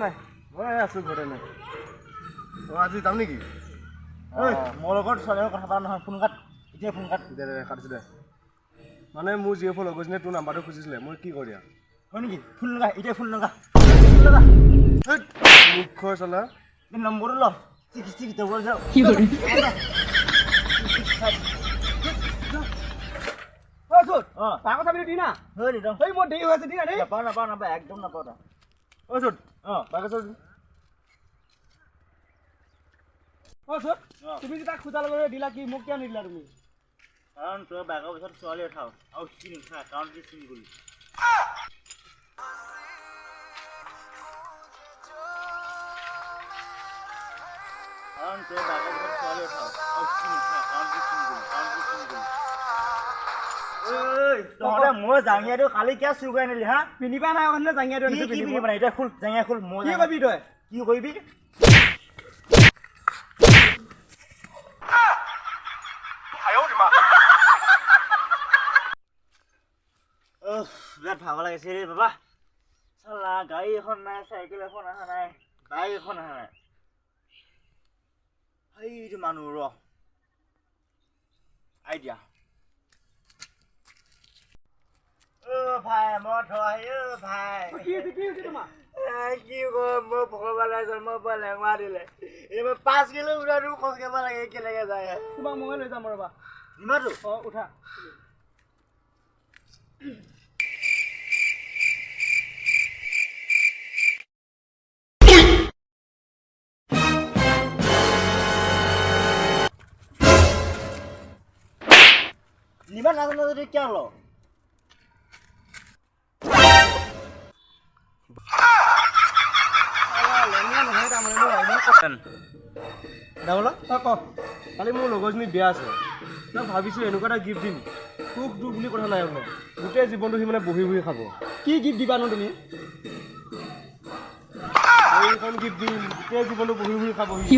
নাই মই আছোঁ ঘৰতে নাই আজি যাম নেকি মোৰ লগত ছোৱালীৰ কথা পাতা নহয় ফোন কাট এতিয়া ফোন কাট দে কাটিছোঁ দে মানে মোৰ যি ফোন লগৰজনীয়ে তোৰ নাম্বাৰটো খুজিছিলে মই কি কৰি হয় নেকি ফোন লগা এতিয়া ফোন লগা মুখৰ চলা নম্বৰটো ল চিকিৎসিক যাব যাওঁ পাকত চাবি দি না হয় দিদম এই মোৰ দেৰি হৈ আছে দি না দেই নাপাওঁ একদম নাপাওঁ তই চোন পাকত তুমি যে তাক খোজা লগে দিলা কি মোক কিয় নিদিলা তুমি কাৰণ তই বাইকৰ পিছত ছোৱালী উঠাও আৰু চিনি উঠা কাৰণ কি চিনি গ'লি কাৰণ তই বাইকৰ পিছত ছোৱালী উঠাও আৰু চিনি উঠা কাৰণ কি চিনি গ'লি তহঁতে মই জাঙিয়াটো কালি কিয় চুৰ কৰি আনিলি হা পিন্ধিবা নাই অকণে জাঙিয়াটো কি পিন্ধিব নাই এতিয়া খোল জাঙিয়া খোল মই কি কৰিবি তই কি কৰিবি বিৰাট ভাগৰ লাগিছে ৰে বাবা চালা গাড়ী এখন নাই চাইকেল এখন অহা নাই বাইক এখন অহা নাই সেইটো মানুহ ৰ আইডিয়া ভাই মই থৈ ভাই কি হৈছে তোমাৰ কি কম মই ভগৱানে জন্মৰ পৰা লেঙৰা দিলে এই 5 কিলোমিটাৰ দূৰ খোজ কাঢ়িব লাগে কেনেকে যায় তোমাক মই লৈ যাম ৰ'বা ইমানটো উঠা নিবা নাজানো যদি কিয় ল কালি মোৰ লগৰজনী বিয়া আছে তই ভাবিছোঁ এনেকুৱা এটা গিফ্ট দিম সুখ দুখ বুলি কথা নাই মানে গোটেই জীৱনটো সি মানে বহি বহি খাব কি গিফ্ট দিবানো তুমি এইখন গিফ্ট দিম গোটেই জীৱনটো বহি বহি খাব কি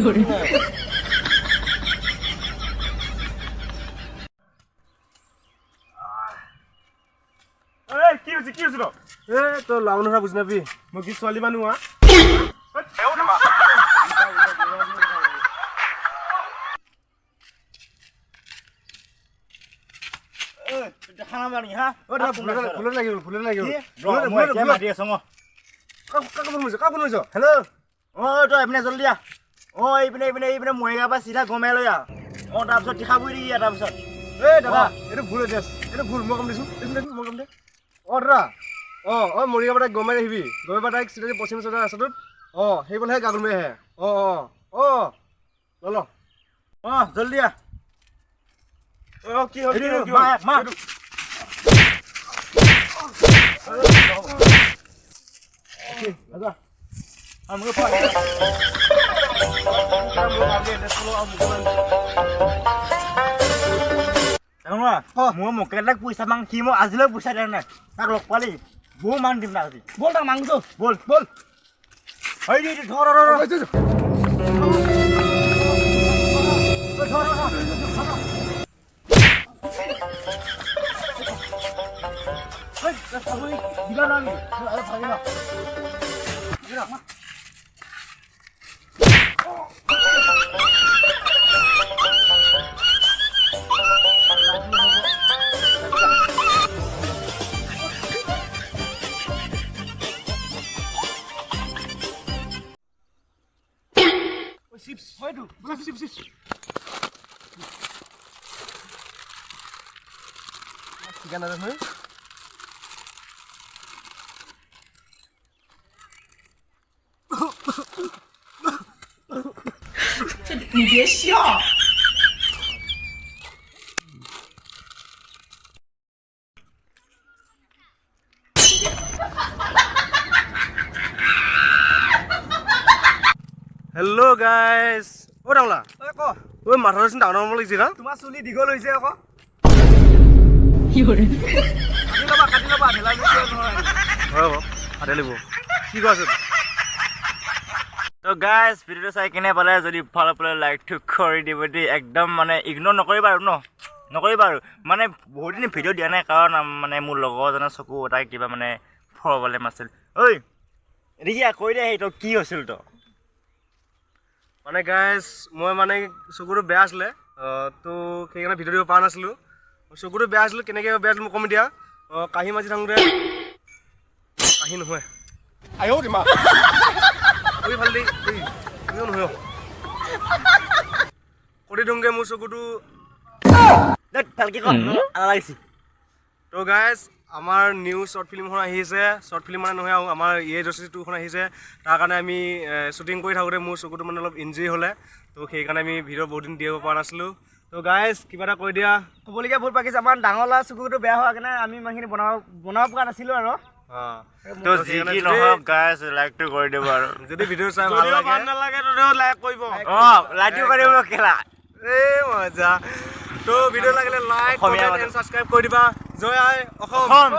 হৈছে তই লাও কথা বুজি নাবি মই কি ছোৱালী মানুহ খানা মাৰি হা ফুলত লাগিব মাতি আছো হেল্ল' তই এইপিনে জলদি আহ এইপিনে মৰিগাঁৱৰ পৰা চিধা গমাই লৈ আহ তাৰপিছত তীখাপুৰি দি তাৰপিছত এই দাদা এইটো ভুল হৈছে এইটো ভুল মই কম দিছোঁ মই কম দে দাদা মৰিগাঁৱৰ পৰা গমাই আহিবি গমাই পৰা তাইক চিধা পশ্চিম চদা ৰাস্তাটোত সেইফালেহে গাগল মাৰি আহে ল জলদি আহ কি হ'ল মোৰ মোকেলাক পইচা মাং সি মোক আজিলৈ পইচা দিয়া নাই তাক লগ পালি বহু মান দিম তাক আজি বল তাক মাংছো বল চিপছ হয়তো চিপছ ঠিকা নাজানো你别笑。হেল্ল' গাইজ ডাঙলা মাথাটো চোন ডাঙৰ ডাঙৰ লাগিছে তোমাৰ চুলি দীঘল হৈছে আকৌ কাটি ল'বা কাটি ল'ব কি কৈ আছে তো গাইজ ভিডিঅ'টো চাই কেনে পালে যদি ভাল পালে লাইকটো কৰি দিব দেই একদম মানে ইগন'ৰ নকৰিবা আৰু নকৰিবা আৰু মানে বহুত দিন ভিডিঅ' দিয়া নাই কাৰণ মানে মোৰ লগৰজনৰ চকু এটা কিবা মানে প্ৰব্লেম আছিল ঐ দেখিয়া কৈ দে সেইটো কি হৈছিল তো মানে গাইজ মই মানে চকুটো বেয়া আছিলে তো সেইকাৰণে ভিডিঅ' দিব পৰা নাছিলোঁ চকুটো বেয়া আছিলোঁ কেনেকৈ বেয়া আছিলোঁ মোক কমি দিয়া কাঁহী মাজি থাকোঁতে কাঁহী নহয় কৰি ভাল দেই কিয় নহয় কৰি দিওঁগৈ মোৰ চকুটো ভালকে ক লাগিছে তো গাইজ আমাৰ নিউ শ্বৰ্ট ফিল্মখন আহিছে শ্বৰ্ট ফিল্ম মানে নহয় আৰু আমাৰ ইয়ে 2খন আহিছে তাৰ কাৰণে আমি শ্বুটিং কৰি থাকোঁতে মোৰ চকুটো মানে অলপ ইঞ্জুৰি হ'লে তো সেইকাৰণে আমি ভিডিঅ' বহুত দিন দিব পৰা নাছিলোঁ তো গাইজ কিবা এটা কৈ দিয়া ক'বলগীয়া ভুল পাকিছে আমাৰ ডাঙৰ ল'ৰা চকুটো বেয়া হোৱাৰ কাৰণে আমি ইমানখিনি বনাব পৰা নাছিলোঁ আৰু তো যি কি নহওক গাইজ লাইকটো কৰি দিব আৰু যদি ভিডিঅ' চাই ভাল নালাগে তহঁতেও লাইক কৰিব লাইকটো কৰিব কেলা এই মজা তো ভিডিঅ' লাগিলে লাইক কমেণ্ট এণ্ড ছাবস্ক্ৰাইব কৰি দিবা জয় আই অসম